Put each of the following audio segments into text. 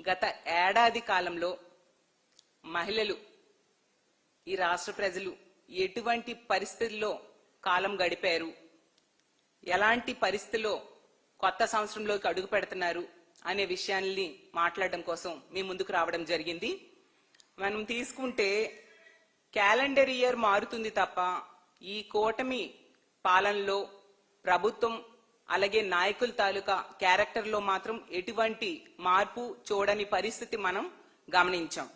గత ఏడాది కాలంలో మహిళలు ఈ రాష్ట్ర ప్రజలు ఎటువంటి పరిస్థితుల్లో కాలం గడిపారు, ఎలాంటి పరిస్థితుల్లో కొత్త సంవత్సరంలోకి అడుగు పెడుతున్నారు అనే విషయాన్ని మాట్లాడడం కోసం మీ ముందుకు రావడం జరిగింది. మనం తీసుకుంటే క్యాలెండర్ ఇయర్ మారుతుంది తప్ప ఈ కూటమి పాలనలో ప్రభుత్వం అలాగే నాయకుల తాలూకా క్యారెక్టర్లో మాత్రం ఎటువంటి మార్పు చూడని పరిస్థితి మనం గమనించాం.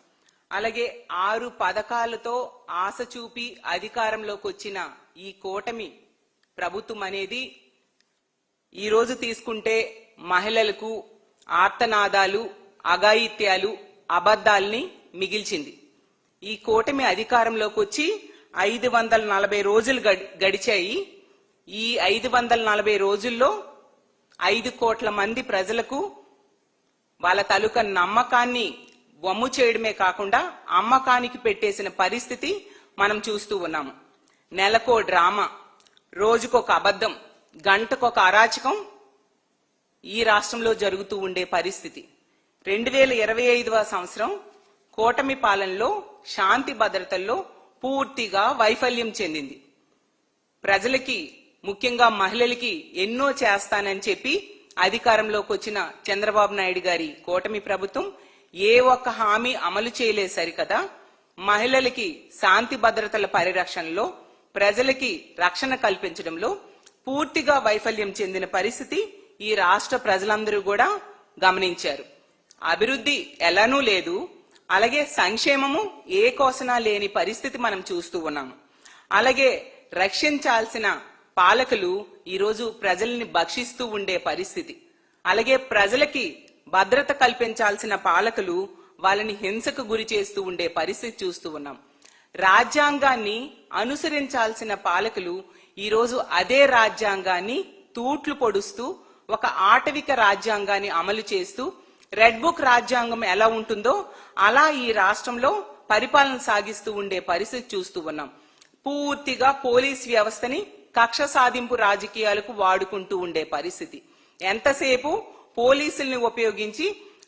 అలాగే 6 పథకాలతో ఆశ చూపి అధికారంలోకి వచ్చిన ఈ కూటమి ప్రభుత్వం అనేది ఈ రోజు తీసుకుంటే మహిళలకు ఆర్తనాదాలు, అఘాయిత్యాలు, అబద్ధాల్ని మిగిల్చింది. ఈ కూటమి అధికారంలోకి వచ్చి 540 రోజులు గడిచాయి. ఈ 540 రోజుల్లో 5 కోట్ల మంది ప్రజలకు వాళ్ళ తాలూకా నమ్మకాన్ని వమ్ము చేయడమే కాకుండా అమ్మకానికి పెట్టేసిన పరిస్థితి మనం చూస్తూ ఉన్నాము. నెలకో డ్రామా, రోజుకొక అబద్ధం, గంటకొక అరాచకం ఈ రాష్ట్రంలో జరుగుతూ ఉండే పరిస్థితి. 2025వ సంవత్సరం కూటమి పాలనలో శాంతి భద్రతల్లో పూర్తిగా వైఫల్యం చెందింది. ప్రజలకి, ముఖ్యంగా మహిళలకి ఎన్నో చేస్తానని చెప్పి అధికారంలోకి వచ్చిన చంద్రబాబు నాయుడు గారి కూటమి ప్రభుత్వం ఏ ఒక్క హామీ అమలు చేయలేదు సరికదా, మహిళలకి శాంతి భద్రతల పరిరక్షణలో, ప్రజలకి రక్షణ కల్పించడంలో పూర్తిగా వైఫల్యం చెందిన పరిస్థితి ఈ రాష్ట్ర ప్రజలందరూ కూడా గమనించారు. అభివృద్ధి ఎలానూ లేదు, అలాగే సంక్షేమము ఏ కోసనా లేని పరిస్థితి మనం చూస్తూ ఉన్నాము. అలాగే రక్షించాల్సిన పాలకులు ఈరోజు ప్రజల్ని భక్షిస్తూ ఉండే పరిస్థితి. అలాగే ప్రజలకి భద్రత కల్పించాల్సిన పాలకులు వాళ్ళని హింసకు గురి చేస్తూ ఉండే పరిస్థితి చూస్తూ ఉన్నాం. రాజ్యాంగాన్ని అనుసరించాల్సిన పాలకులు ఈరోజు అదే రాజ్యాంగాన్ని తూట్లు పొడుస్తూ ఒక ఆటవిక రాజ్యాంగాన్ని అమలు చేస్తూ రెడ్ బుక్ రాజ్యాంగం ఎలా ఉంటుందో అలా ఈ రాష్ట్రంలో పరిపాలన సాగిస్తూ ఉండే పరిస్థితి చూస్తూ ఉన్నాం. పూర్తిగా పోలీస్ వ్యవస్థని కక్ష సాధింపు రాజకీయాలకు వాడుకుంటూ ఉండే పరిస్థితి. ఎంతసేపు పోలీసుల్ని ఉపయోగించి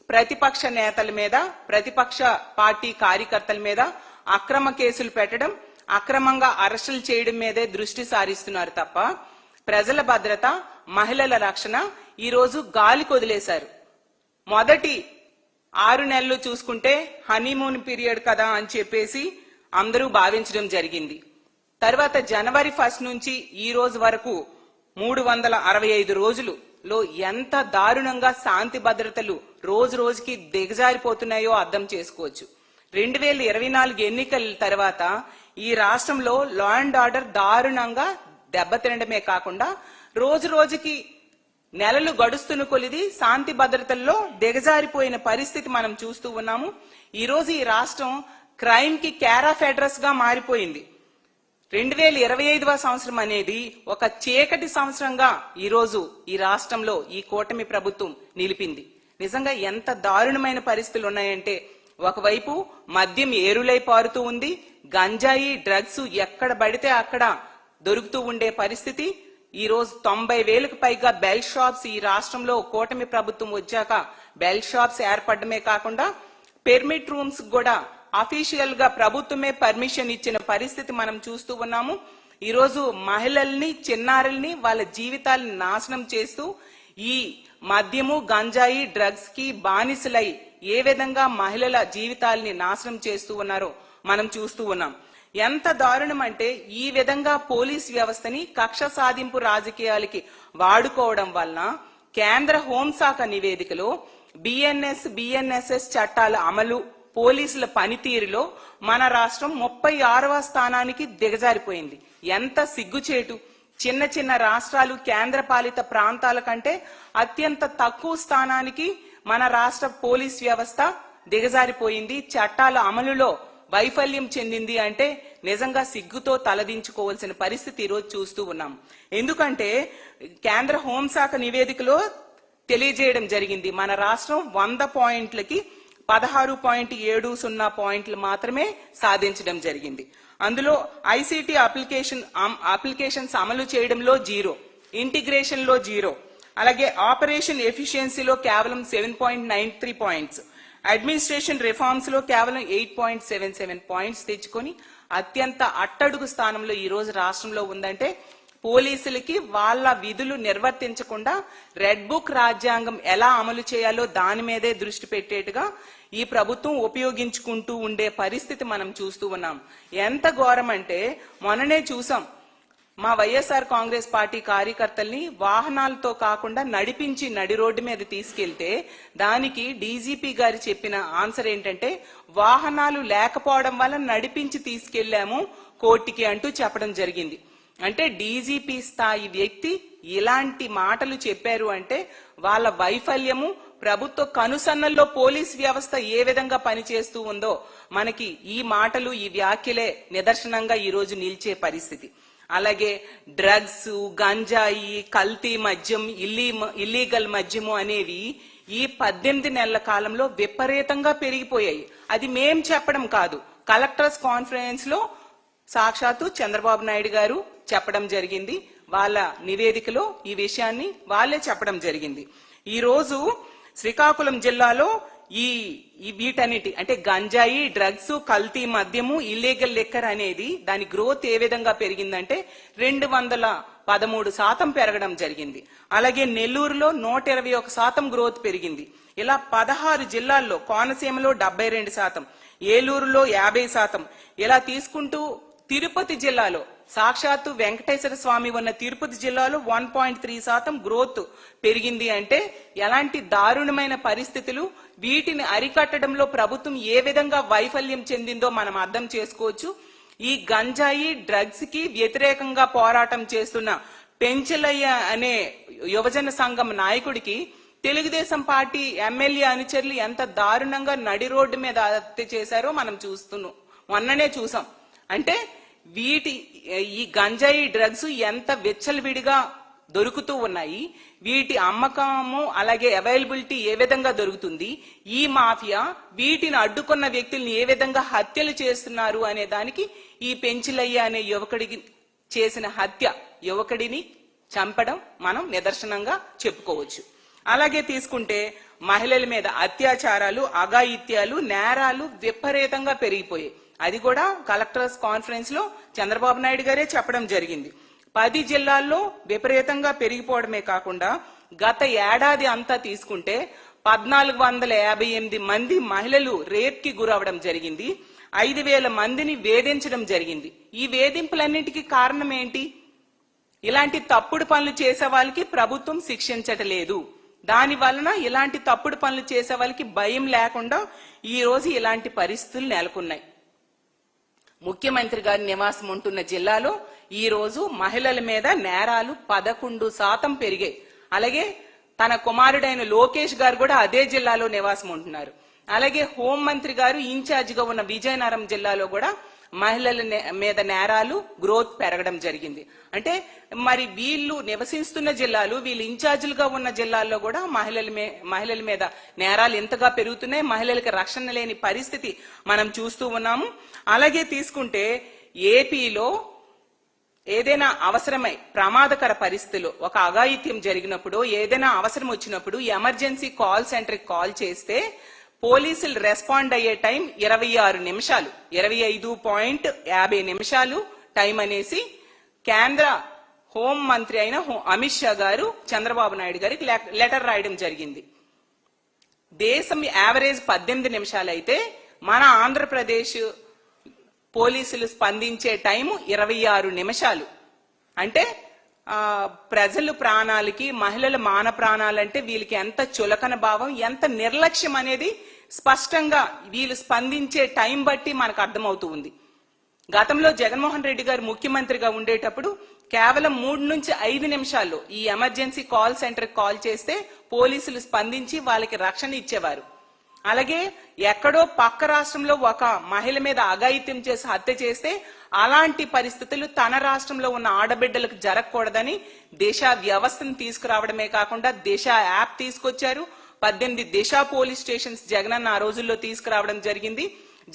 ప్రతిపక్ష నేతల మీద, ప్రతిపక్ష పార్టీ కార్యకర్తల మీద అక్రమ కేసులు పెట్టడం, అక్రమంగా అరెస్టులు చేయడం మీదే దృష్టి సారిస్తున్నారు తప్ప ప్రజల భద్రత, మహిళల రక్షణ ఈరోజు గాలికి వదిలేశారు. మొదటి 6 నెలలు చూసుకుంటే హనీమూన్ పీరియడ్ కదా అని చెప్పేసి అందరూ భావించడం జరిగింది. తర్వాత జనవరి 1 నుంచి ఈ రోజు వరకు 365 రోజులలో ఎంత దారుణంగా శాంతి భద్రతలు రోజు రోజుకి దిగజారిపోతున్నాయో అర్థం చేసుకోవచ్చు. 2024 ఎన్నికల తర్వాత ఈ రాష్ట్రంలో లా అండ్ ఆర్డర్ దారుణంగా దెబ్బతినడమే కాకుండా రోజు రోజుకి నెలలు గడుస్తున్న కొలిది శాంతి భద్రతల్లో దిగజారిపోయిన పరిస్థితి మనం చూస్తూ ఉన్నాము. ఈ రోజు ఈ రాష్ట్రం క్రైమ్ కి కేర్ ఆఫ్ అడ్రస్ గా మారిపోయింది. 2025వ సంవత్సరం అనేది ఒక చీకటి సంవత్సరంగా ఈ రోజు ఈ రాష్ట్రంలో ఈ కూటమి ప్రభుత్వం నిలిపింది. నిజంగా ఎంత దారుణమైన పరిస్థితులు ఉన్నాయంటే, ఒకవైపు మద్యం ఏరులై పారుతూ ఉంది, గంజాయి, డ్రగ్స్ ఎక్కడ పడితే అక్కడ దొరుకుతూ ఉండే పరిస్థితి. ఈ రోజు 90,000కు పైగా బెల్ షాప్స్ ఈ రాష్ట్రంలో కూటమి ప్రభుత్వం వచ్చాక బెల్ షాప్స్ ఏర్పడమే కాకుండా పెర్మిట్ రూమ్స్ కూడా అఫీషియల్ గా ప్రభుత్వమే పర్మిషన్ ఇచ్చిన పరిస్థితి మనం చూస్తూ ఉన్నాము. ఈ రోజు మహిళల్ని, చిన్నారుల్ని, వాళ్ళ జీవితాలను నాశనం చేస్తూ ఈ మద్యము, గంజాయి, డ్రగ్స్ కి బానిసలై ఏ విధంగా మహిళల జీవితాలని నాశనం చేస్తూ ఉన్నారో మనం చూస్తూ ఉన్నాం. ఎంత దారుణం అంటే, ఈ విధంగా పోలీస్ వ్యవస్థని కక్ష సాధింపు రాజకీయాలకి వాడుకోవడం వలన కేంద్ర హోంశాఖ నివేదికలో బిఎన్ఎస్ఎస్ చట్టాల అమలు, పోలీసుల పనితీరులో మన రాష్ట్రం 36వ స్థానానికి దిగజారిపోయింది. ఎంత సిగ్గుచేటు! చిన్న చిన్న రాష్ట్రాలు, కేంద్ర పాలిత ప్రాంతాల కంటే అత్యంత తక్కువ స్థానానికి మన రాష్ట్ర పోలీస్ వ్యవస్థ దిగజారిపోయింది. చట్టాల అమలులో వైఫల్యం చెందింది అంటే నిజంగా సిగ్గుతో తలదించుకోవాల్సిన పరిస్థితి ఈరోజు చూస్తూ ఉన్నాం. ఎందుకంటే కేంద్ర హోంశాఖ నివేదికలో తెలియజేయడం జరిగింది, మన రాష్ట్రం 100 పాయింట్లకి 16.70 పాయింట్లు మాత్రమే సాధించడం జరిగింది. అందులో ఐసీటీ అప్లికేషన్స్ అమలు చేయడంలో 0, ఇంటిగ్రేషన్ లో 0, అలాగే ఆపరేషన్ ఎఫిషియన్సీలో కేవలం 7.93 పాయింట్స్, అడ్మినిస్ట్రేషన్ రిఫార్మ్స్ లో కేవలం 8.77 పాయింట్స్ తెచ్చుకొని అత్యంత అట్టడుగు స్థానంలో ఈ రోజు రాష్ట్రంలో ఉందంటే పోలీసులకి వాళ్ళ విధులు నిర్వర్తించకుండా రెడ్ బుక్ రాజ్యాంగం ఎలా అమలు చేయాలో దాని మీదే దృష్టి పెట్టేట్టుగా ఈ ప్రభుత్వం ఉపయోగించుకుంటూ ఉండే పరిస్థితి మనం చూస్తూ ఉన్నాం. ఎంత ఘోరం అంటే మొన్ననే చూసాం, మా వైఎస్ఆర్ కాంగ్రెస్ పార్టీ కార్యకర్తల్ని వాహనాలతో కాకుండా నడిపించి నడి రోడ్డు మీద తీసుకెళ్తే దానికి డీజీపీ గారు చెప్పిన ఆన్సర్ ఏంటంటే వాహనాలు లేకపోవడం వల్ల నడిపించి తీసుకెళ్లాము కోర్టుకి అంటూ చెప్పడం జరిగింది. అంటే డీజీపీ స్థాయి వ్యక్తి ఇలాంటి మాటలు చెప్పారు అంటే వాళ్ళ వైఫల్యము, ప్రభుత్వ కనుసన్నల్లో పోలీస్ వ్యవస్థ ఏ విధంగా పనిచేస్తూ ఉందో మనకి ఈ మాటలు ఈ వ్యాఖ్యలే నిదర్శనంగా ఈ రోజు నిలిచే పరిస్థితి. అలాగే డ్రగ్స్, గంజాయి, కల్తీ మద్యం, ఇల్లీగల్ మద్యము అనేవి ఈ 18 నెలల కాలంలో విపరీతంగా పెరిగిపోయాయి. అది మేం చెప్పడం కాదు, కలెక్టర్స్ కాన్ఫరెన్స్ లో సాక్షాత్తు చంద్రబాబు నాయుడు గారు చెప్పడం జరిగింది. వాళ్ళ నివేదికలో ఈ విషయాన్ని వాళ్ళే చెప్పడం జరిగింది. ఈ రోజు శ్రీకాకుళం జిల్లాలో ఈ వీటన్నిటి అంటే గంజాయి, డ్రగ్స్, కల్తీ మద్యము, ఇల్లీగల్ లిక్కర్ అనేది దాని గ్రోత్ ఏ విధంగా పెరిగిందంటే 213% పెరగడం జరిగింది. అలాగే నెల్లూరులో 121% గ్రోత్ పెరిగింది. ఇలా 16 జిల్లాల్లో, కోనసీమలో 72%, ఏలూరులో 50%, ఇలా తీసుకుంటూ తిరుపతి జిల్లాలో సాక్షాత్తు వెంకటేశ్వర స్వామి ఉన్న తిరుపతి జిల్లాలో 1.3% గ్రోత్ పెరిగింది. అంటే ఎలాంటి దారుణమైన పరిస్థితులు, వీటిని అరికట్టడంలో ప్రభుత్వం ఏ విధంగా వైఫల్యం చెందిందో మనం అర్థం చేసుకోవచ్చు. ఈ గంజాయి, డ్రగ్స్ కి వ్యతిరేకంగా పోరాటం చేస్తున్న పెంచలయ్య అనే యువజన సంఘం నాయకుడికి తెలుగుదేశం పార్టీ ఎమ్మెల్యే అనుచరులు ఎంత దారుణంగా నడి రోడ్డు మీద హత్య చేశారో మనం మొన్ననే చూసాం. అంటే ఈ గంజాయి, డ్రగ్స్ ఎంత విచ్చలవిడిగా దొరుకుతూ ఉన్నాయి, వీటి అమ్మకము అలాగే అవైలబిలిటీ ఏ విధంగా దొరుకుతుంది, ఈ మాఫియా వీటిని అడ్డుకున్న వ్యక్తుల్ని ఏ విధంగా హత్యలు చేస్తున్నారు అనే దానికి ఈ పెంచిలయ్య అనే యువకుడికి చేసిన హత్య, యువకుడిని చంపడం మనం నిదర్శనంగా చెప్పుకోవచ్చు. అలాగే తీసుకుంటే మహిళల మీద అత్యాచారాలు, అఘాయిత్యాలు, నేరాలు విపరీతంగా పెరిగిపోయాయి. అది కూడా కలెక్టర్స్ కాన్ఫరెన్స్ లో చంద్రబాబు నాయుడు గారే చెప్పడం జరిగింది. 10 జిల్లాల్లో విపరీతంగా పెరిగిపోవడమే కాకుండా గత ఏడాది అంతా తీసుకుంటే 1458 మంది మహిళలు రేప్ కి గురవడం జరిగింది. 5000 మందిని వేధించడం జరిగింది. ఈ వేధింపులన్నింటికి కారణం ఏంటి? ఇలాంటి తప్పుడు పనులు చేసే వాళ్ళకి ప్రభుత్వం శిక్షించటలేదు. దాని వలన ఇలాంటి తప్పుడు పనులు చేసే వాళ్ళకి భయం లేకుండా ఈ రోజు ఇలాంటి పరిస్థితులు నెలకొన్నాయి. ముఖ్యమంత్రి గారి నివాసం ఉంటున్న జిల్లాలో ఈ రోజు మహిళల మీద నేరాలు 11% పెరిగాయి. అలాగే తన కుమారుడైన లోకేష్ గారు కూడా అదే జిల్లాలో నివాసం ఉంటున్నారు. అలాగే హోంమంత్రి గారు ఇన్ఛార్జిగా ఉన్న విజయనగరం జిల్లాలో కూడా మహిళల మీద నేరాలు గ్రోత్ పెరగడం జరిగింది. అంటే మరి వీళ్ళు నివసిస్తున్న జిల్లాలు, వీళ్ళు ఇన్ఛార్జీలుగా ఉన్న జిల్లాల్లో కూడా మహిళల మీద నేరాలు ఎంతగా పెరుగుతున్నాయి, మహిళలకు రక్షణ లేని పరిస్థితి మనం చూస్తూ ఉన్నాము. అలాగే తీసుకుంటే ఏపీలో ఏదైనా అవసరమై ప్రమాదకర పరిస్థితుల్లో ఒక అఘాయిత్యం జరిగినప్పుడు, ఏదైనా అవసరం వచ్చినప్పుడు ఎమర్జెన్సీ కాల్ సెంటర్ కి కాల్ చేస్తే పోలీసులు రెస్పాండ్ అయ్యే టైం 26 నిమిషాలు, 25.50 నిమిషాలు టైం అనేసి కేంద్ర హోం మంత్రి అయిన అమిత్ షా గారు చంద్రబాబు నాయుడు గారికి లెటర్ రాయడం జరిగింది. దేశం యావరేజ్ 18 నిమిషాలు అయితే మన ఆంధ్రప్రదేశ్ పోలీసులు స్పందించే టైం 26 నిమిషాలు. అంటే ప్రజల ప్రాణాలకి, మహిళల మాన ప్రాణాలంటే వీళ్ళకి ఎంత చులకన భావం, ఎంత నిర్లక్ష్యం అనేది స్పష్టంగా వీళ్ళు స్పందించే టైం బట్టి మనకు అర్థమవుతూ ఉంది. గతంలో జగన్మోహన్ రెడ్డి గారు ముఖ్యమంత్రిగా ఉండేటప్పుడు కేవలం 3 నుంచి 5 నిమిషాల్లో ఈ ఎమర్జెన్సీ కాల్ సెంటర్ కాల్ చేస్తే పోలీసులు స్పందించి వాళ్ళకి రక్షణ ఇచ్చేవారు. అలాగే ఎక్కడో పక్క రాష్ట్రంలో ఒక మహిళ మీద అఘాయిత్యం చేసి హత్య చేస్తే అలాంటి పరిస్థితులు తన రాష్ట్రంలో ఉన్న ఆడబిడ్డలకు జరగకూడదని దిశ వ్యవస్థను తీసుకురావడమే కాకుండా దిశ యాప్ తీసుకొచ్చారు. 18 దిశ పోలీస్ స్టేషన్స్ జగనన్న ఆ రోజుల్లో తీసుకురావడం జరిగింది.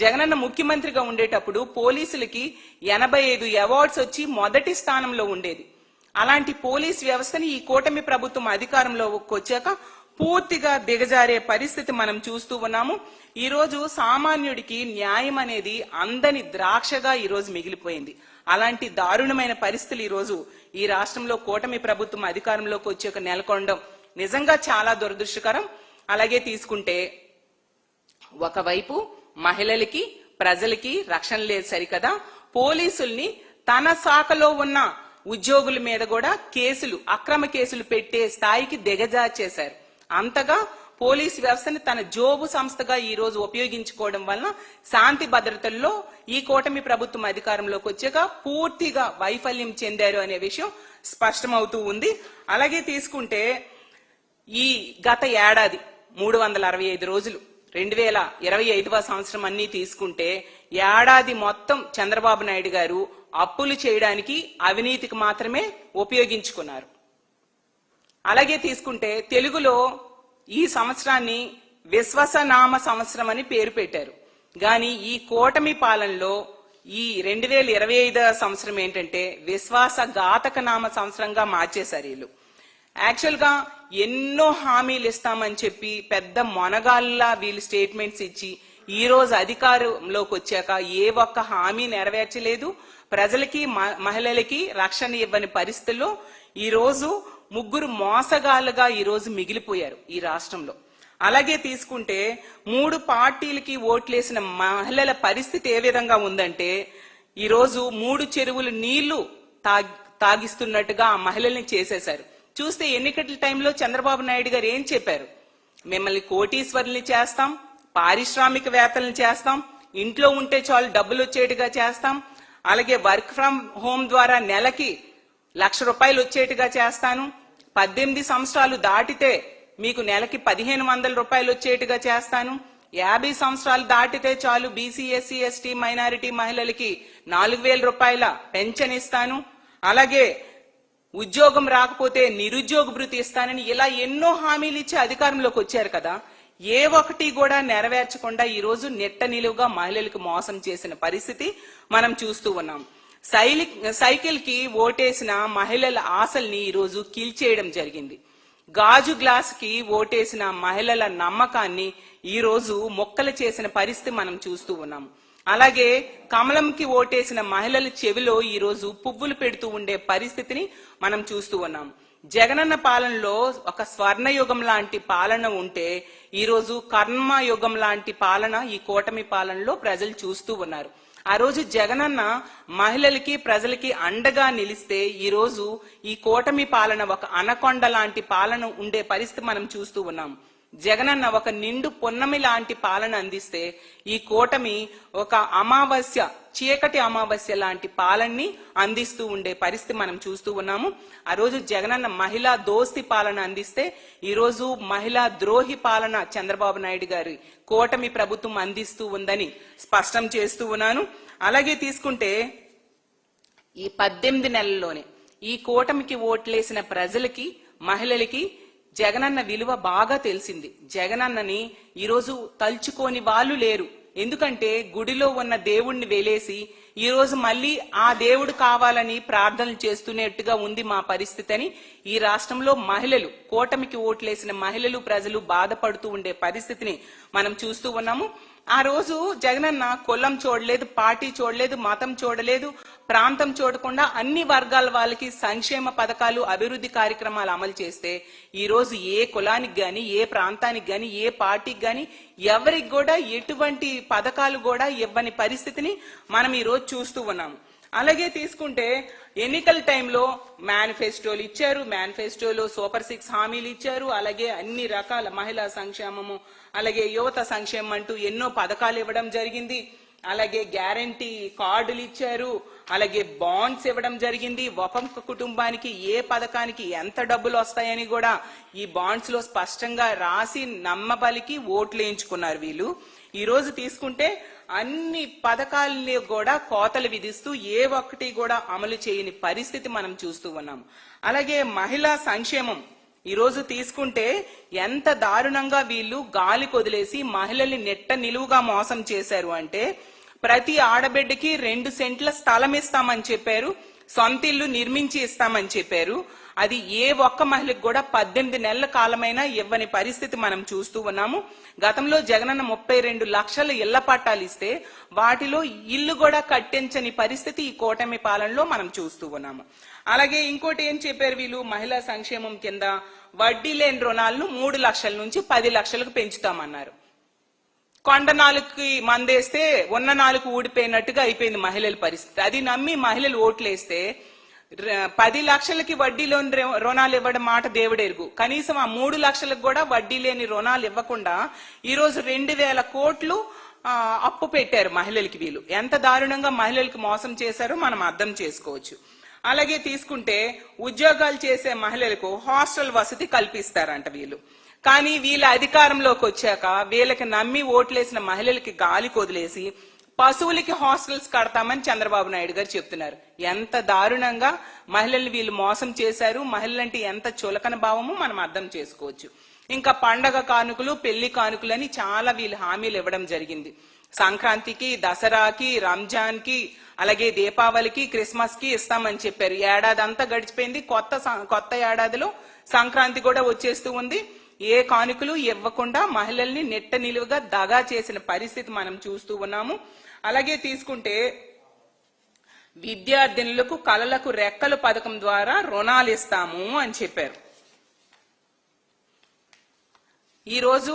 జగనన్న ముఖ్యమంత్రిగా ఉండేటప్పుడు పోలీసులకి 85 అవార్డ్స్ వచ్చి మొదటి స్థానంలో ఉండేది. అలాంటి పోలీస్ వ్యవస్థని ఈ కూటమి ప్రభుత్వం అధికారంలోకి వచ్చాక పూర్తిగా దిగజారే పరిస్థితి మనం చూస్తూ ఉన్నాము. ఈ రోజు సామాన్యుడికి న్యాయం అనేది అందని ద్రాక్షగా ఈ రోజు మిగిలిపోయింది. అలాంటి దారుణమైన పరిస్థితులు ఈ రోజు ఈ రాష్ట్రంలో కూటమి ప్రభుత్వం అధికారంలోకి వచ్చాక నెలకొనడం నిజంగా చాలా దురదృష్టకరం. అలాగే తీసుకుంటే ఒకవైపు మహిళలకి ప్రజలకి రక్షణ లేదు సరికదా, పోలీసుల్ని తన శాఖలో ఉన్న ఉద్యోగుల మీద కూడా అక్రమ కేసులు పెట్టే స్థాయికి దిగజార్చేశారు. అంతగా పోలీసు వ్యవస్థని తన జోబు సంస్థగా ఈ రోజు ఉపయోగించుకోవడం వలన శాంతి భద్రతల్లో ఈ కూటమి ప్రభుత్వం అధికారంలోకి వచ్చాక పూర్తిగా వైఫల్యం చెందారు అనే విషయం స్పష్టమవుతూ ఉంది. అలాగే తీసుకుంటే ఈ గత ఏడాది 365 రోజులు 2025వ సంవత్సరం అన్ని తీసుకుంటే ఏడాది మొత్తం చంద్రబాబు నాయుడు గారు అప్పులు చేయడానికి అవినీతికి మాత్రమే ఉపయోగించుకున్నారు. అలాగే తీసుకుంటే తెలుగులో ఈ సంవత్సరాన్ని విశ్వసనామ సంవత్సరం అని పేరు పెట్టారు. గాని ఈ కూటమి పాలనలో ఈ 2025వ సంవత్సరం ఏంటంటే విశ్వాసఘాతక నామ సంవత్సరంగా మార్చేశారు వీళ్ళు. యాక్చువల్ గా ఎన్నో హామీలు ఇస్తామని చెప్పి పెద్ద మొనగాళ్ళ వీళ్ళు స్టేట్మెంట్స్ ఇచ్చి ఈ రోజు అధికారంలోకి వచ్చాక ఏ ఒక్క హామీ నెరవేర్చలేదు. ప్రజలకి మహిళలకి రక్షణ ఇవ్వని పరిస్థితుల్లో ఈ రోజు ముగ్గురు మోసగాళ్ళుగా ఈ రోజు మిగిలిపోయారు ఈ రాష్ట్రంలో. అలాగే తీసుకుంటే 3 పార్టీలకి ఓట్లేసిన మహిళల పరిస్థితి ఏ విధంగా ఉందంటే ఈ రోజు 3 చెరువులు నీళ్లు తాగిస్తున్నట్టుగా ఆ మహిళల్ని చేసేశారు. చూస్తే ఎన్నికల టైంలో చంద్రబాబు నాయుడు గారు ఏం చెప్పారు? మిమ్మల్ని కోటీశ్వరుల్ని చేస్తాం, పారిశ్రామికవేత్తలను చేస్తాం, ఇంట్లో ఉంటే చాలు డబ్బులు వచ్చేట్టుగా చేస్తాం, అలాగే వర్క్ ఫ్రం హోమ్ ద్వారా నెలకి ₹1,00,000 వచ్చేట్టుగా చేస్తాను, 18 సంవత్సరాలు దాటితే మీకు నెలకి ₹1,500 వచ్చేట్టుగా చేస్తాను, 50 సంవత్సరాలు దాటితే చాలు బీసీ ఎస్సీ ఎస్టీ మైనారిటీ మహిళలకి ₹4,000 పెన్షన్ ఇస్తాను, అలాగే ఉద్యోగం రాకపోతే నిరుద్యోగ భృతి ఇస్తానని ఇలా ఎన్నో హామీలు ఇచ్చి అధికారంలోకి వచ్చారు కదా. ఏ ఒక్కటి కూడా నెరవేర్చకుండా ఈ రోజు నెట్ట నిలువుగా మహిళలకు మోసం చేసిన పరిస్థితి మనం చూస్తూ ఉన్నాం. సైకిల్ కి ఓటేసిన మహిళల ఆశల్ని ఈ రోజు కిల్ చేయడం జరిగింది. గాజు గ్లాస్ కి ఓటేసిన మహిళల నమ్మకాన్ని ఈ రోజు మొక్కలు చేసిన పరిస్థితి మనం చూస్తూ ఉన్నాం. అలాగే కమలంకి ఓటేసిన మహిళల చెవిలో ఈ రోజు పువ్వులు పెడుతూ ఉండే పరిస్థితిని మనం చూస్తూ ఉన్నాం. జగనన్న పాలనలో ఒక స్వర్ణయుగం లాంటి పాలన ఉంటే ఈ రోజు కర్మయుగం లాంటి పాలన ఈ కూటమి పాలనలో ప్రజలు చూస్తూ ఉన్నారు. ఆ రోజు జగనన్న మహిళలకి ప్రజలకి అండగా నిలిస్తే ఈ రోజు ఈ కూటమి పాలన ఒక అనకొండ లాంటి పాలన ఉండే పరిస్థితి మనం చూస్తూ ఉన్నాం. జగనన్న ఒక నిండు పొన్నమి లాంటి పాలన అందిస్తే ఈ కూటమి ఒక చీకటి అమావాస్య లాంటి పాలనని అందిస్తూ ఉండే పరిస్థితి మనం చూస్తూ ఉన్నాము. ఆ రోజు జగనన్న మహిళా దోస్తి పాలన అందిస్తే ఈ రోజు మహిళా ద్రోహి పాలన చంద్రబాబు నాయుడు గారి కూటమి ప్రభుత్వం అందిస్తూ ఉందని స్పష్టం చేస్తూ ఉన్నాను. అలాగే తీసుకుంటే ఈ 18 నెలల్లోనే ఈ కూటమికి ఓట్లేసిన ప్రజలకి మహిళలకి జగనన్న విలువ బాగా తెలిసింది. జగనన్నని ఈరోజు తలుచుకోని వాళ్ళు లేరు. ఎందుకంటే గుడిలో ఉన్న దేవుణ్ణి వెలేసి ఈ రోజు మళ్ళీ ఆ దేవుడు కావాలని ప్రార్థనలు చేస్తున్నట్టుగా ఉంది మా పరిస్థితి అని ఈ రాష్ట్రంలో మహిళలు, కూటమికి ఓట్లేసిన మహిళలు, ప్రజలు బాధపడుతూ ఉండే పరిస్థితిని మనం చూస్తూ ఉన్నాము. ఆ రోజు జగనన్న కులం చూడలేదు, పార్టీ చూడలేదు, మతం చూడలేదు, ప్రాంతం చూడకుండా అన్ని వర్గాల వాళ్ళకి సంక్షేమ పథకాలు, అభివృద్ధి కార్యక్రమాలు అమలు చేస్తే ఈ రోజు ఏ కులానికి గాని, ఏ ప్రాంతానికి గాని, ఏ పార్టీకి గాని ఎవరికి కూడా ఎటువంటి పథకాలు కూడా ఇవ్వని పరిస్థితిని మనం ఈ రోజు చూస్తూ ఉన్నాము. అలాగే తీసుకుంటే ఎన్నికల టైంలో మేనిఫెస్టోలు ఇచ్చారు, మేనిఫెస్టోలో సూపర్ 6 హామీలు ఇచ్చారు, అలాగే అన్ని రకాల మహిళా సంక్షేమము, అలాగే యువత సంక్షేమం అంటూ ఎన్నో పథకాలు ఇవ్వడం జరిగింది. అలాగే గ్యారంటీ కార్డులు ఇచ్చారు, అలాగే బాండ్స్ ఇవ్వడం జరిగింది. ఒక్కొక్క కుటుంబానికి ఏ పథకానికి ఎంత డబ్బులు వస్తాయని కూడా ఈ బాండ్స్ లో స్పష్టంగా రాసి నమ్మబలికి ఓట్లు వేయించుకున్నారు వీళ్ళు. ఈ రోజు తీసుకుంటే అన్ని పథకాలని కూడా కోతలు విధిస్తూ ఏ ఒక్కటి కూడా అమలు చేయని పరిస్థితి మనం చూస్తూ ఉన్నాం. అలాగే మహిళా సంక్షేమం ఈ రోజు తీసుకుంటే ఎంత దారుణంగా వీళ్ళు గాలి కొదిలేసి మహిళల్ని నెట్ట నిలువుగా మోసం చేశారు అంటే ప్రతి ఆడబిడ్డకి 2 సెంట్ల స్థలం ఇస్తామని చెప్పారు. సొంత ఇల్లు నిర్మించి ఇస్తామని చెప్పారు. అది ఏ ఒక్క మహిళకు కూడా 18 నెలల కాలమైనా ఇవ్వని పరిస్థితి మనం చూస్తూ ఉన్నాము. గతంలో జగనన్న 32 లక్షల ఇళ్ల పట్టాలు ఇస్తే వాటిలో ఇల్లు కూడా కట్టించని పరిస్థితి ఈ కూటమి పాలనలో మనం చూస్తూ ఉన్నాము. అలాగే ఇంకోటి ఏం చెప్పారు వీళ్ళు, మహిళా సంక్షేమం కింద వడ్డీ లేని రుణాలను 3 లక్షల నుంచి 10 లక్షలకు పెంచుతామన్నారు. కొండ నాలుగుకి మందేస్తే ఉన్న నాలుగు ఊడిపోయినట్టుగా అయిపోయింది మహిళల పరిస్థితి. అది నమ్మి మహిళలు ఓట్లేస్తే 10 లక్షలకి వడ్డీ లేని రుణాలు ఇవ్వడం మాట దేవుడెరుగు. కనీసం ఆ 3 లక్షలకు కూడా వడ్డీ లేని రుణాలు ఇవ్వకుండా ఈరోజు 2000 కోట్లు అప్పు పెట్టారు మహిళలకి. వీళ్ళు ఎంత దారుణంగా మహిళలకి మోసం చేశారో మనం అర్థం చేసుకోవచ్చు. అలాగే తీసుకుంటే ఉద్యోగాలు చేసే మహిళలకు హాస్టల్ వసతి కల్పిస్తారంట వీళ్ళు. కానీ వీళ్ళ అధికారంలోకి వచ్చాక వీళ్ళకి నమ్మి ఓట్లేసిన మహిళలకి గాలి కొదిలేసి పశువులకి హాస్టల్స్ కడతామని చంద్రబాబు నాయుడు గారు చెప్తున్నారు. ఎంత దారుణంగా మహిళల్ని వీళ్ళు మోసం చేశారు, మహిళలంటే ఎంత చులకన భావమో మనం అర్థం చేసుకోవచ్చు. ఇంకా పండగ కానుకలు, పెళ్లి కానుకలు అని చాలా వీళ్ళు హామీలు ఇవ్వడం జరిగింది. సంక్రాంతికి, దసరాకి, రంజాన్ కి, అలాగే దీపావళికి, క్రిస్మస్ కి ఇస్తామని చెప్పారు. ఏడాది అంతా గడిచిపోయింది. కొత్త ఏడాదిలో సంక్రాంతి కూడా వచ్చేస్తూ ఉంది. ఏ కానుకలు ఇవ్వకుండా మహిళల్ని నెట్ట నిలువుగా దగా చేసిన పరిస్థితి మనం చూస్తూ ఉన్నాము. అలాగే తీసుకుంటే విద్యార్థినులకు కలలకు రెక్కలు పథకం ద్వారా రుణాలు ఇస్తాము అని చెప్పారు. ఈరోజు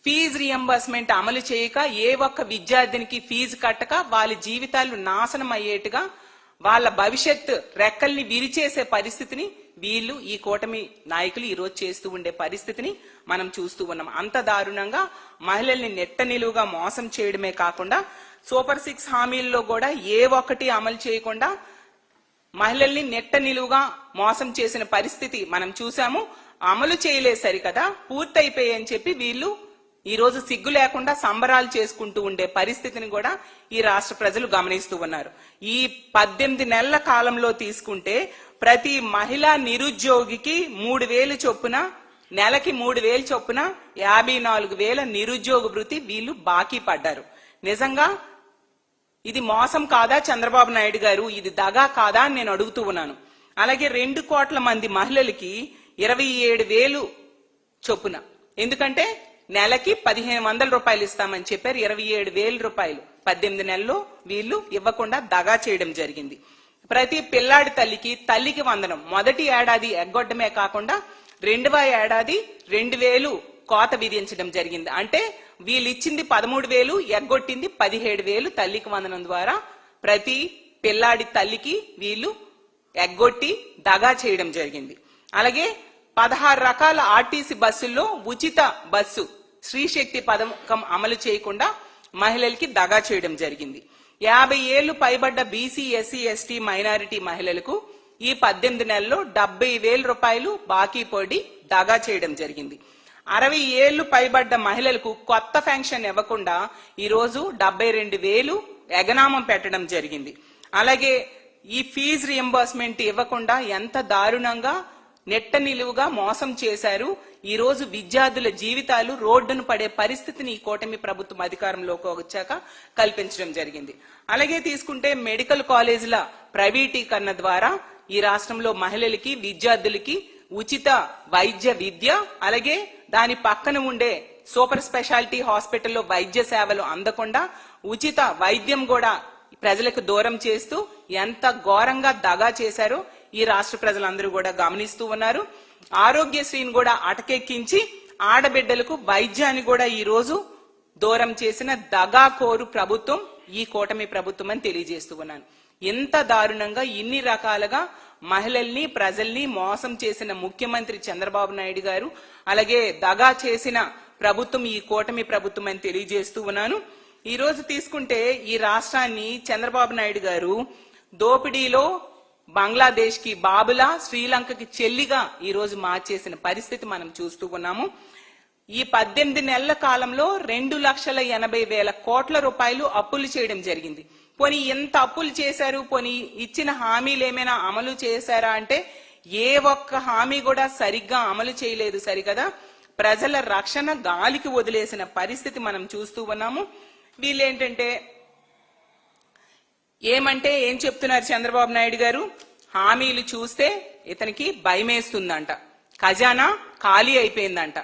ఫీజు రియంబర్స్మెంట్ అమలు చేయక ఏ ఒక్క విద్యార్థినికి ఫీజు కట్టక వాళ్ళ జీవితాలు నాశనం అయ్యేట్టుగా వాళ్ళ భవిష్యత్ రెక్కల్ని విరిచేసే పరిస్థితిని వీళ్ళు ఈ కూటమి నాయకులు ఈ రోజు చేస్తూ ఉండే పరిస్థితిని మనం చూస్తూ ఉన్నాం. అంత దారుణంగా మహిళల్ని నెట్ట నిలువుగా మోసం చేయడమే కాకుండా సూపర్ 6 హామీల్లో కూడా ఏ ఒక్కటి అమలు చేయకుండా మహిళల్ని నెట్ట నిలువుగా మోసం చేసిన పరిస్థితి మనం చూసాము. అమలు చేయలేదు సరికదా, పూర్తయిపోయాయని చెప్పి వీళ్ళు ఈ రోజు సిగ్గు లేకుండా సంబరాలు చేసుకుంటూ ఉండే పరిస్థితిని కూడా ఈ రాష్ట్ర ప్రజలు గమనిస్తూ ఉన్నారు. ఈ 18 నెలల కాలంలో తీసుకుంటే ప్రతి మహిళా నిరుద్యోగికి 3,000 చొప్పున, నెలకి 3,000 చొప్పున 54,000 నిరుద్యోగ భృతి వీళ్ళు బాకీ పడ్డారు. నిజంగా ఇది మోసం కాదా చంద్రబాబు నాయుడు గారు? ఇది దగా కాదా అని నేను అడుగుతూ ఉన్నాను. అలాగే 2 కోట్ల మంది మహిళలకి 27,000 చొప్పున, ఎందుకంటే నెలకి 1,500 రూపాయలు ఇస్తామని చెప్పారు. 27,000 రూపాయలు 18 నెలల్లో వీళ్ళు ఇవ్వకుండా దగా చేయడం జరిగింది. ప్రతి పిల్లాడి తల్లికి వందనం. మొదటి ఏడాది ఎగ్గొట్టమే కాకుండా 2వ ఏడాది 2,000 కోత విధించడం జరిగింది. అంటే వీళ్ళు ఇచ్చింది 13,000, ఎగ్గొట్టింది 17,000 తల్లికి వందనం ద్వారా ప్రతి పిల్లాడి తల్లికి వీళ్ళు ఎగ్గొట్టి దగా చేయడం జరిగింది. అలాగే 16 రకాల ఆర్టీసీ బస్సుల్లో ఉచిత బస్సు శ్రీశక్తి పథకం అమలు చేయకుండా మహిళలకి దగా చేయడం జరిగింది. 50 ఏళ్లు పైబడ్డ బీసీ, ఎస్సీ, ఎస్టీ, మైనారిటీ మహిళలకు ఈ 18 నెలల్లో 70,000 రూపాయలు బాకీ పడి దగా చేయడం జరిగింది. 60 ఏళ్లు పైబడ్డ మహిళలకు కొత్త పెన్షన్ ఇవ్వకుండా ఈ రోజు 72,000 ఎగనామం పెట్టడం జరిగింది. అలాగే ఈ ఫీజు రియంబర్స్మెంట్ ఇవ్వకుండా ఎంత దారుణంగా నెట్ట నిలువుగా మోసం చేశారు. ఈ రోజు విద్యార్థుల జీవితాలు రోడ్డును పడే పరిస్థితిని ఈ కూటమి ప్రభుత్వం అధికారంలోకి వచ్చాక కల్పించడం జరిగింది. అలాగే తీసుకుంటే మెడికల్ కాలేజీల ప్రైవేటీకరణ ద్వారా ఈ రాష్ట్రంలో మహిళలకి, విద్యార్థులకి ఉచిత వైద్య విద్య, అలాగే దాని పక్కన ఉండే సూపర్ స్పెషాలిటీ హాస్పిటల్లో వైద్య సేవలు అందకుండా ఉచిత వైద్యం కూడా ప్రజలకు దూరం చేస్తూ ఎంత ఘోరంగా దగా చేశారో ఈ రాష్ట్ర ప్రజలందరూ కూడా గమనిస్తూ ఉన్నారు. ఆరోగ్యశ్రీని కూడా అటకెక్కించి ఆడబిడ్డలకు వైద్యాన్ని కూడా ఈ రోజు దూరం చేసిన దగాకోరు ప్రభుత్వం ఈ కూటమి ప్రభుత్వం అని తెలియజేస్తూ ఉన్నాను. ఎంత దారుణంగా ఇన్ని రకాలుగా మహిళల్ని, ప్రజల్ని మోసం చేసిన ముఖ్యమంత్రి చంద్రబాబు నాయుడు గారు, అలాగే దగా చేసిన ప్రభుత్వం ఈ కూటమి ప్రభుత్వం అని తెలియజేస్తూ ఉన్నాను. ఈ రోజు తీసుకుంటే ఈ రాష్ట్రాన్ని చంద్రబాబు నాయుడు గారు దోపిడీలో బంగ్లాదేశ్ కి బాబులా, శ్రీలంకకి చెల్లిగా ఈ రోజు మార్చేసిన పరిస్థితి మనం చూస్తూ ఉన్నాము. ఈ 18 నెలల కాలంలో 2,80,000 కోట్ల రూపాయలు అప్పులు చేయడం జరిగింది. పోనీ ఎంత అప్పులు చేశారు, పోనీ ఇచ్చిన హామీలు ఏమైనా అమలు చేశారా అంటే ఏ ఒక్క హామీ కూడా సరిగ్గా అమలు చేయలేదు సరికదా. ప్రజల రక్షణ గాలికి వదిలేసిన పరిస్థితి మనం చూస్తూ ఉన్నాము. వీళ్ళేంటంటే ఏమంటే ఏం చెప్తున్నారు చంద్రబాబు నాయుడు గారు? హామీలు చూస్తే ఇతనికి భయమేస్తుందంట. ఖజానా ఖాళీ అయిపోయిందంట,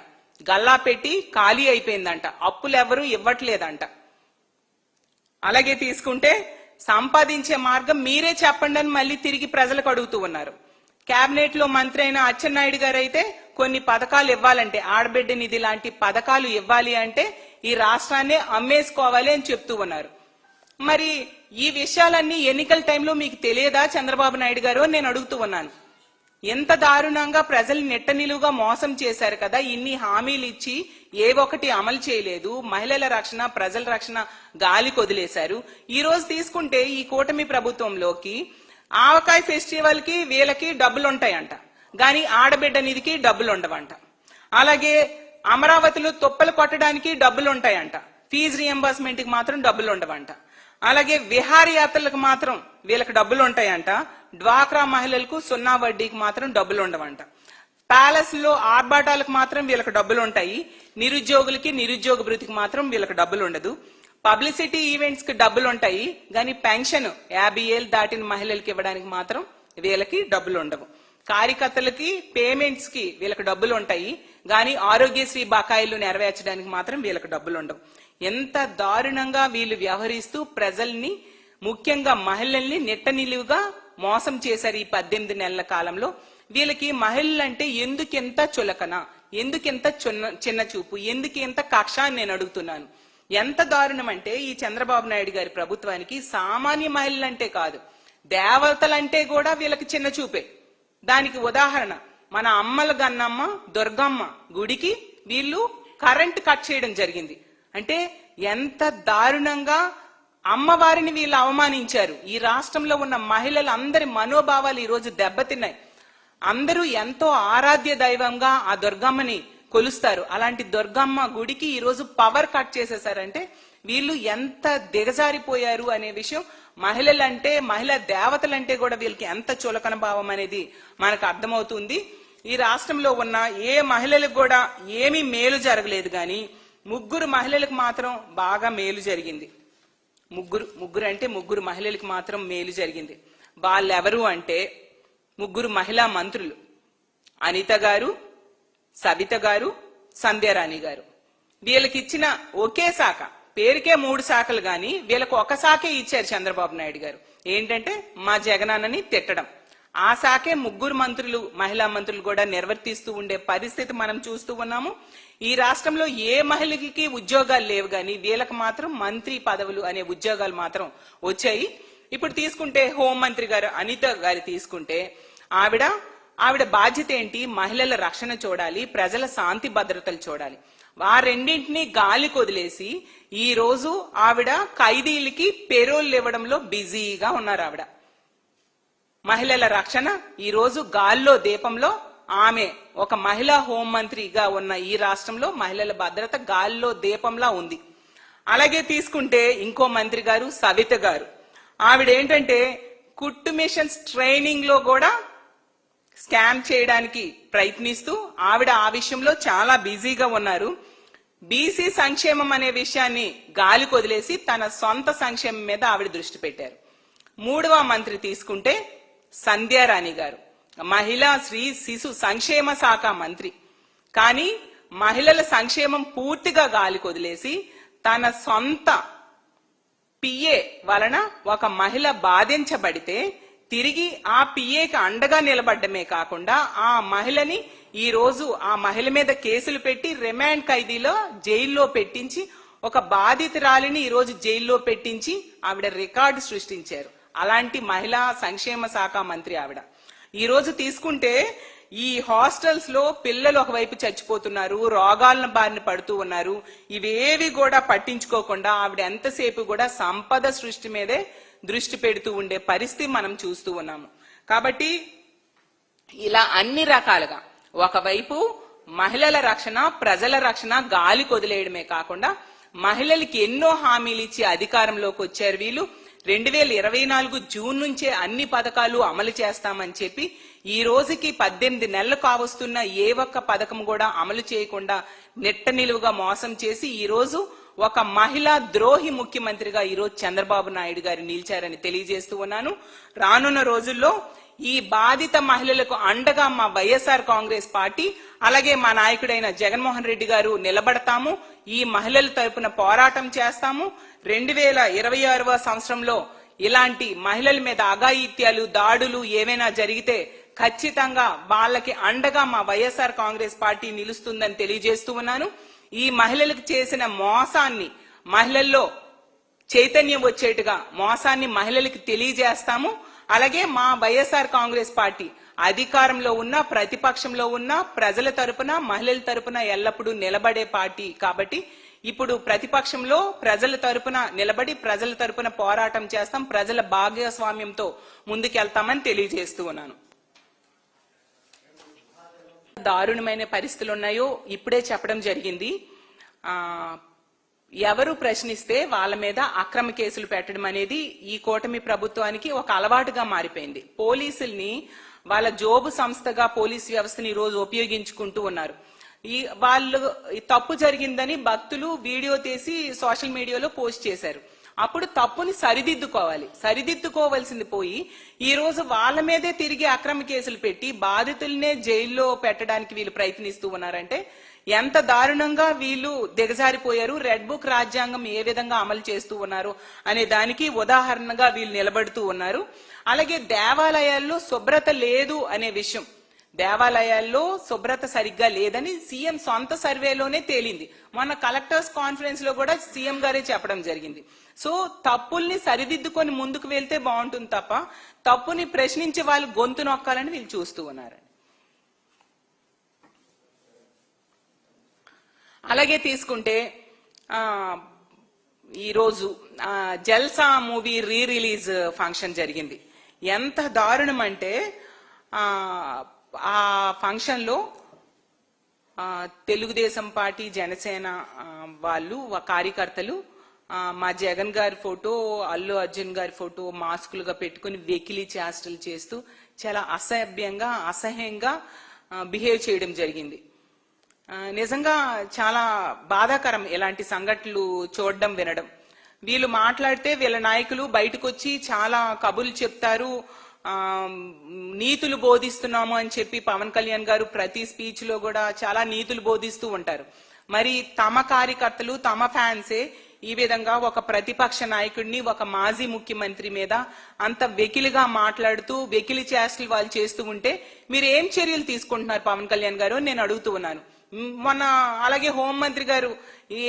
గల్లా పెట్టి ఖాళీ అయిపోయిందంట, అప్పులెవరూ ఇవ్వట్లేదంట. అలాగే తీసుకుంటే సంపాదించే మార్గం మీరే చెప్పండి అని మళ్ళీ తిరిగి ప్రజలకు అడుగుతూ ఉన్నారు. కేబినెట్ లో మంత్రి అయిన అచ్చెన్నాయుడు గారు అయితే కొన్ని పథకాలు ఇవ్వాలంటే, ఆడబిడ్డ నిధి లాంటి పథకాలు ఇవ్వాలి అంటే ఈ రాష్ట్రాన్ని అమ్మేసుకోవాలి అని చెప్తూ ఉన్నారు. మరి ఈ విషయాలన్నీ ఎన్నికల టైంలో మీకు తెలియదా చంద్రబాబు నాయుడు గారు అని నేను అడుగుతూ ఉన్నాను. ఎంత దారుణంగా ప్రజలు నెట్ట నిలువుగా మోసం చేశారు కదా, ఇన్ని హామీలు ఇచ్చి ఏ ఒక్కటి అమలు చేయలేదు. మహిళల రక్షణ, ప్రజల రక్షణ గాలి కొదిలేశారు. ఈ రోజు తీసుకుంటే ఈ కూటమి ప్రభుత్వంలోకి ఆవకాయ ఫెస్టివల్ కి వీళ్ళకి డబ్బులు ఉంటాయంట, గాని ఆడబిడ్డ నిధికి డబ్బులు ఉండవంట. అలాగే అమరావతిలో తుప్పలు కొట్టడానికి డబ్బులు ఉంటాయంట, ఫీజు రియంబర్స్మెంట్ కి మాత్రం డబ్బులు ఉండవంట. అలాగే విహారయాత్రలకు మాత్రం వీళ్ళకి డబ్బులు ఉంటాయంట, డ్వాక్రా మహిళలకు 0 వడ్డీకి మాత్రం డబ్బులు ఉండవంట. ప్యాలెస్ లో ఆర్భాటాలకు మాత్రం వీళ్ళకి డబ్బులు ఉంటాయి, నిరుద్యోగులకి నిరుద్యోగ భృతికి మాత్రం వీళ్ళకి డబ్బులు ఉండదు. పబ్లిసిటీ ఈవెంట్స్ కి డబ్బులు ఉంటాయి, కానీ పెన్షన్ 50 ఏళ్ళు దాటిన మహిళలకు ఇవ్వడానికి మాత్రం వీళ్ళకి డబ్బులు ఉండవు. కార్యకర్తలకి పేమెంట్స్ కి వీళ్ళకి డబ్బులు ఉంటాయి, కానీ ఆరోగ్యశ్రీ బకాయిలు నెరవేర్చడానికి మాత్రం వీళ్ళకి డబ్బులు ఉండవు. ఎంత దారుణంగా వీళ్ళు వ్యవహరిస్తూ ప్రజల్ని, ముఖ్యంగా మహిళల్ని నెట్ట నిలువుగా మోసం చేశారు ఈ 18 నెలల కాలంలో. వీళ్ళకి మహిళలంటే ఎందుకెంత చులకన, ఎందుకెంత చిన్న చూపు, ఎందుకెంత కక్ష అని నేను అడుగుతున్నాను. ఎంత దారుణం అంటే ఈ చంద్రబాబు నాయుడు గారి ప్రభుత్వానికి సామాన్య మహిళలంటే కాదు, దేవతలంటే కూడా వీళ్ళకి చిన్న చూపే. దానికి ఉదాహరణ మన అమ్మల గన్నమ్మ దుర్గమ్మ గుడికి వీళ్ళు కరెంట్ కట్ చేయడం జరిగింది. అంటే ఎంత దారుణంగా అమ్మవారిని వీళ్ళు అవమానించారు. ఈ రాష్ట్రంలో ఉన్న మహిళలందరి మనోభావాలు ఈ రోజు దెబ్బతిన్నాయి. అందరూ ఎంతో ఆరాధ్య దైవంగా ఆ దుర్గమ్మని కొలుస్తారు. అలాంటి దుర్గమ్మ గుడికి ఈ రోజు పవర్ కట్ చేసేసారంటే వీళ్ళు ఎంత దిగజారిపోయారు అనే విషయం, మహిళలంటే, మహిళా దేవతలంటే కూడా వీళ్ళకి ఎంత చులకన భావం అనేది మనకు అర్థమవుతుంది. ఈ రాష్ట్రంలో ఉన్న ఏ మహిళలకు కూడా ఏమీ మేలు జరగలేదు, కానీ 3 మహిళలకు మాత్రం బాగా మేలు జరిగింది. ముగ్గురు మహిళలకు మాత్రం మేలు జరిగింది. వాళ్ళెవరు అంటే 3 మహిళా మంత్రులు, అనిత గారు, సవిత గారు, సంధ్యారాణి గారు. వీళ్ళకి ఇచ్చిన ఒకే శాఖ, పేరుకే 3 శాఖలు గాని వీళ్ళకు ఒక శాఖే ఇచ్చారు చంద్రబాబు నాయుడు గారు. ఏంటంటే మా జగనన్నని తిట్టడం. ఆ శాఖే 3 మంత్రులు, మహిళా మంత్రులు కూడా నిర్వర్తిస్తూ ఉండే పరిస్థితి మనం చూస్తూ ఉన్నాము. ఈ రాష్ట్రంలో ఏ మహిళకి ఉద్యోగాలు లేవు, గాని వీళ్ళకి మాత్రం మంత్రి పదవులు అనే ఉద్యోగాలు మాత్రం వచ్చాయి. ఇప్పుడు తీసుకుంటే హోంమంత్రి గారు అనిత గారి తీసుకుంటే ఆవిడ బాధ్యత ఏంటి? మహిళల రక్షణ చూడాలి, ప్రజల శాంతి భద్రతలు చూడాలి. ఆ రెండింటినీ గాలి కొదిలేసి ఈ రోజు ఆవిడ ఖైదీలకి పెరోల్ ఇవ్వడంలో బిజీగా ఉన్నారు. ఆవిడ మహిళల రక్షణ ఈ రోజు గాల్లో దీపంలో, ఆమె ఒక మహిళా హోంమంత్రిగా ఉన్న ఈ రాష్ట్రంలో మహిళల భద్రత గాల్లో దీపంలా ఉంది. అలాగే తీసుకుంటే ఇంకో మంత్రి గారు సవిత గారు. ఆవిడ ఏంటంటే కుట్టు మిషన్స్ ట్రైనింగ్ లో కూడా స్కామ్ చేయడానికి ప్రయత్నిస్తూ ఆవిడ ఆ విషయంలో చాలా బిజీగా ఉన్నారు. బీసీ సంక్షేమం అనే విషయాన్ని గాలి కొదిలేసి తన సొంత సంక్షేమం మీద ఆవిడ దృష్టి పెట్టారు. 3వ మంత్రి తీసుకుంటే సంధ్యారాణి గారు, మహిళా శ్రీ శిశు సంక్షేమ శాఖ మంత్రి. కానీ మహిళల సంక్షేమం పూర్తిగా గాలి కొదిలేసి తన సొంత పిఏ వలన ఒక మహిళ బాధించబడితే తిరిగి ఆ పిఏకి అండగా నిలబడ్డమే కాకుండా ఆ మహిళని ఈ రోజు ఆ మహిళ మీద కేసులు పెట్టి రిమాండ్ ఖైదీలో జైల్లో పెట్టించి, ఒక బాధితురాలిని ఈ రోజు జైల్లో పెట్టించి ఆవిడ రికార్డు సృష్టించారు. అలాంటి మహిళా సంక్షేమ శాఖ మంత్రి ఆవిడ. ఈ రోజు తీసుకుంటే ఈ హాస్టల్స్ లో పిల్లలు ఒకవైపు చచ్చిపోతున్నారు, రోగాలను బారిన పడుతూ ఉన్నారు. ఇవేవి కూడా పట్టించుకోకుండా ఆవిడ ఎంతసేపు కూడా సంపద సృష్టి మీదే దృష్టి పెడుతూ ఉండే పరిస్థితి మనం చూస్తూ ఉన్నాము. కాబట్టి ఇలా అన్ని రకాలుగా ఒకవైపు మహిళల రక్షణ, ప్రజల రక్షణ గాలి కొదిలేయడమే కాకుండా మహిళలకి ఎన్నో హామీలు ఇచ్చి అధికారంలోకి వచ్చారు వీళ్ళు. 2024 జూన్ నుంచే అన్ని పథకాలు అమలు చేస్తామని చెప్పి ఈ రోజుకి 18 నెలలు కావస్తున్న ఏ ఒక్క పథకం కూడా అమలు చేయకుండా నెట్ట నిలువుగా మోసం చేసి ఈ రోజు ఒక మహిళా ద్రోహి ముఖ్యమంత్రిగా ఈరోజు చంద్రబాబు నాయుడు గారు నిలిచారని తెలియజేస్తూ ఉన్నాను. రానున్న రోజుల్లో ఈ బాధిత మహిళలకు అండగా మా వైఎస్ఆర్ కాంగ్రెస్ పార్టీ అలాగే మా నాయకుడైన జగన్మోహన్ రెడ్డి గారు నిలబడతాము. ఈ మహిళల తరపున పోరాటం చేస్తాము. 2026వ సంవత్సరంలో ఇలాంటి మహిళల మీద అఘాయిత్యాలు, దాడులు ఏవైనా జరిగితే ఖచ్చితంగా వాళ్ళకి అండగా మా వైఎస్ఆర్ కాంగ్రెస్ పార్టీ నిలుస్తుందని తెలియజేస్తూ ఉన్నాను. ఈ మహిళలకు చేసిన మోసాన్ని, మహిళల్లో చైతన్యం వచ్చేట్టుగా మోసాన్ని మహిళలకు తెలియజేస్తాము. అలాగే మా వైఎస్ఆర్ కాంగ్రెస్ పార్టీ అధికారంలో ఉన్న, ప్రతిపక్షంలో ఉన్న, ప్రజల తరపున, మహిళల తరపున ఎల్లప్పుడూ నిలబడే పార్టీ కాబట్టి ఇప్పుడు ప్రతిపక్షంలో ప్రజల తరపున నిలబడి ప్రజల తరపున పోరాటం చేస్తాం. ప్రజల భాగస్వామ్యంతో ముందుకెళ్తామని తెలియజేస్తూ ఉన్నాను. దారుణమైన పరిస్థితులు ఉన్నాయో ఇప్పుడే చెప్పడం జరిగింది. ఎవరు ప్రశ్నిస్తే వాళ్ళ మీద అక్రమ కేసులు పెట్టడం అనేది ఈ కూటమి ప్రభుత్వానికి ఒక అలవాటుగా మారిపోయింది. పోలీసుల్ని వాళ్ళ జోబు సంస్థగా పోలీస్ వ్యవస్థని ఈ రోజు ఉపయోగించుకుంటూ ఉన్నారు. వాళ్ళు తప్పు జరిగిందని భక్తులు వీడియో తీసి సోషల్ మీడియాలో పోస్ట్ చేశారు. అప్పుడు తప్పుని సరిదిద్దుకోవాల్సింది పోయి ఈ రోజు వాళ్ళ మీదే తిరిగి అక్రమ కేసులు పెట్టి బాధితులనే జైల్లో పెట్టడానికి వీళ్ళు ప్రయత్నిస్తూ ఉన్నారంటే ఎంత దారుణంగా వీళ్ళు దిగజారిపోయారు, రెడ్ బుక్ రాజ్యాంగం ఏ విధంగా అమలు చేస్తూ ఉన్నారు అనే దానికి ఉదాహరణగా వీళ్ళు నిలబడుతూ ఉన్నారు. అలాగే దేవాలయాల్లో శుభ్రత లేదు అనే విషయం, దేవాలయాల్లో శుభ్రత సరిగ్గా లేదని సీఎం సొంత సర్వేలోనే తేలింది. మొన్న కలెక్టర్స్ కాన్ఫరెన్స్ లో కూడా సీఎం గారే చెప్పడం జరిగింది. సో తప్పుల్ని సరిదిద్దుకొని ముందుకు వెళ్తే బాగుంటుంది తప్ప తప్పుని ప్రశ్నించే వాళ్ళు గొంతు నొక్కాలని వీళ్ళు చూస్తూ ఉన్నారు. అలాగే తీసుకుంటే ఈరోజు జల్సా మూవీ రిలీజ్ ఫంక్షన్ జరిగింది. ఎంత దారుణం అంటే ఆ ఫంక్షన్ లో తెలుగుదేశం పార్టీ, జనసేన వాళ్ళు కార్యకర్తలు మా జగన్ గారి ఫోటో, అల్లు అర్జున్ గారి ఫోటో మాస్కులుగా పెట్టుకుని వెకిలి చేష్టలు చేస్తూ చాలా అసహ్యంగా బిహేవ్ చేయడం జరిగింది. నిజంగా చాలా బాధాకరం ఇలాంటి సంఘటనలు చూడడం, వినడం. వీళ్ళు మాట్లాడితే వీళ్ళ నాయకులు బయటకు వచ్చి చాలా కబుర్లు చెప్తారు, నీతులు బోధిస్తున్నాము అని చెప్పి పవన్ కళ్యాణ్ గారు ప్రతి స్పీచ్ లో కూడా చాలా నీతులు బోధిస్తూ ఉంటారు. మరి తమ కార్యకర్తలు, తమ ఫ్యాన్సే ఈ విధంగా ఒక ప్రతిపక్ష నాయకుడిని, ఒక మాజీ ముఖ్యమంత్రి మీద అంత వెకిలిగా మాట్లాడుతూ వెకిలి చేష్టలు వాళ్ళు చేస్తూ ఉంటే మీరు ఏం చర్యలు తీసుకుంటున్నారు పవన్ కళ్యాణ్ గారు నేను అడుగుతూ ఉన్నాను. మొన్న అలాగే హోంమంత్రి గారు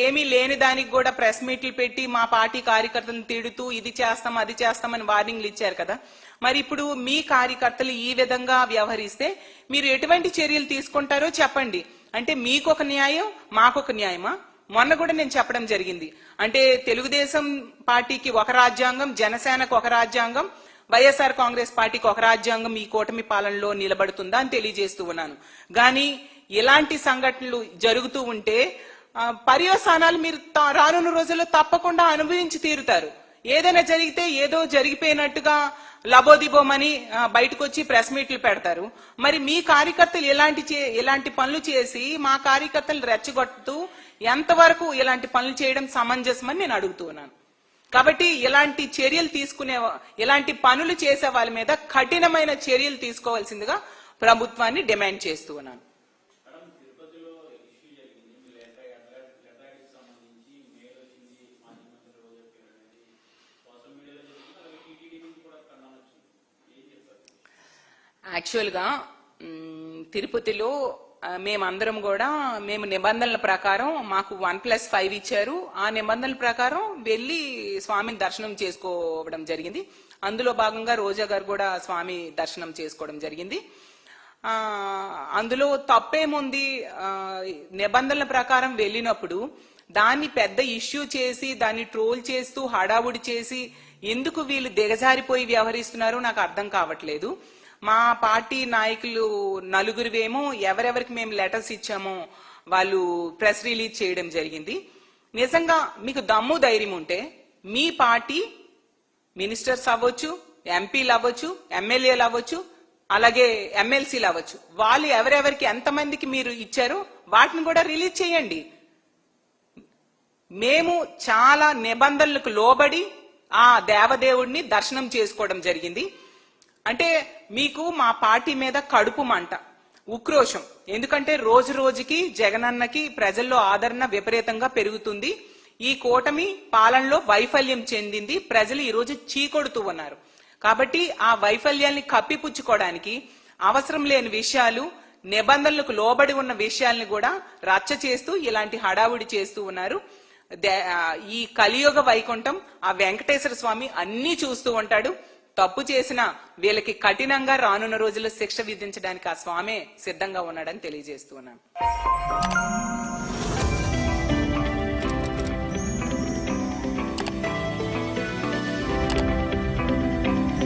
ఏమీ లేని దానికి కూడా ప్రెస్ మీట్లు పెట్టి మా పార్టీ కార్యకర్తలను తిడుతూ ఇది చేస్తాం అది చేస్తామని వార్నింగ్లు ఇచ్చారు కదా. మరి ఇప్పుడు మీ కార్యకర్తలు ఈ విధంగా వ్యవహరిస్తే మీరు ఎటువంటి చర్యలు తీసుకుంటారో చెప్పండి. అంటే మీకొక న్యాయం, మాకొక న్యాయమా? మొన్న కూడా నేను చెప్పడం జరిగింది. అంటే తెలుగుదేశం పార్టీకి ఒక రాజ్యాంగం, జనసేనకు ఒక రాజ్యాంగం, వైఎస్ఆర్ కాంగ్రెస్ పార్టీకి ఒక రాజ్యాంగం ఈ కూటమి పాలనలో నిలబడుతుందా అని తెలియజేస్తూ ఉన్నాను. కానీ ఇలాంటి సంఘటనలు జరుగుతూ ఉంటే పర్యవసానాలు మీరు రానున్న రోజుల్లో తప్పకుండా అనుభవించి తీరుతారు. ఏదైనా జరిగితే ఏదో జరిగిపోయినట్టుగా లబోదిబోమని బయటకు వచ్చి ప్రెస్ మీట్లు పెడతారు. మరి మీ కార్యకర్తలు ఇలాంటి పనులు చేసి మా కార్యకర్తలు రెచ్చగొట్టుతూ ఎంతవరకు ఇలాంటి పనులు చేయడం సమంజసమని నేను అడుగుతూ ఉన్నాను. కాబట్టి ఇలాంటి పనులు చేసే వాళ్ళ మీద కఠినమైన చర్యలు తీసుకోవాల్సిందిగా ప్రభుత్వాన్ని డిమాండ్ చేస్తూ ఉన్నాను. యాక్చువల్ గా తిరుపతిలో మేమందరం కూడా మేము నిబంధనల ప్రకారం మాకు 1+5 ఇచ్చారు. ఆ నిబంధనల ప్రకారం వెళ్లి స్వామిని దర్శనం చేసుకోవడం జరిగింది. అందులో భాగంగా రోజా గారు కూడా స్వామి దర్శనం చేసుకోవడం జరిగింది. అందులో తప్పేముంది? నిబంధనల ప్రకారం వెళ్ళినప్పుడు దాన్ని పెద్ద ఇష్యూ చేసి దాన్ని ట్రోల్ చేస్తూ హడావుడి చేసి ఎందుకు వీళ్ళు దిగజారిపోయి వ్యవహరిస్తున్నారో నాకు అర్థం కావట్లేదు. మా పార్టీ నాయకులు నలుగురివేమో ఎవరెవరికి మేము లెటర్స్ ఇచ్చామో వాళ్ళు ప్రెస్ రిలీజ్ చేయడం జరిగింది. నిజంగా మీకు దమ్ము ధైర్యం ఉంటే మీ పార్టీ మినిస్టర్స్ అవ్వచ్చు, ఎంపీలు అవ్వచ్చు, ఎమ్మెల్యేలు అవ్వచ్చు, అలాగే ఎమ్మెల్సీలు అవ్వచ్చు, వాళ్ళు ఎవరెవరికి ఎంతమందికి మీరు ఇచ్చారో వాటిని కూడా రిలీజ్ చేయండి. మేము చాలా నిబంధనలకు లోబడి ఆ దేవదేవుడిని దర్శనం చేసుకోవడం జరిగింది. అంటే మీకు మా పార్టీ మీద కడుపు మంట, ఉక్రోషం. ఎందుకంటే రోజు రోజుకి జగనన్నకి ప్రజల్లో ఆదరణ విపరీతంగా పెరుగుతుంది. ఈ కూటమి పాలనలో వైఫల్యం చెందింది. ప్రజలు ఈ రోజు చీకొడుతూ ఉన్నారు. కాబట్టి ఆ వైఫల్యాన్ని కప్పిపుచ్చుకోవడానికి అవసరం లేని విషయాలు, నిబంధనలకు లోబడి ఉన్న విషయాల్ని కూడా రచ్చ చేస్తూ ఇలాంటి హడావుడి చేస్తూ ఉన్నారు. ఈ కలియుగ వైకుంఠం ఆ వెంకటేశ్వర స్వామి అన్ని చూస్తూ ఉంటాడు. తప్పు చేసిన వీళ్ళకి కఠినంగా రానున్న రోజుల్లో శిక్ష విధించడానికి ఆ స్వామే సిద్ధంగా ఉన్నాడని తెలియజేస్తూ ఉన్నాను.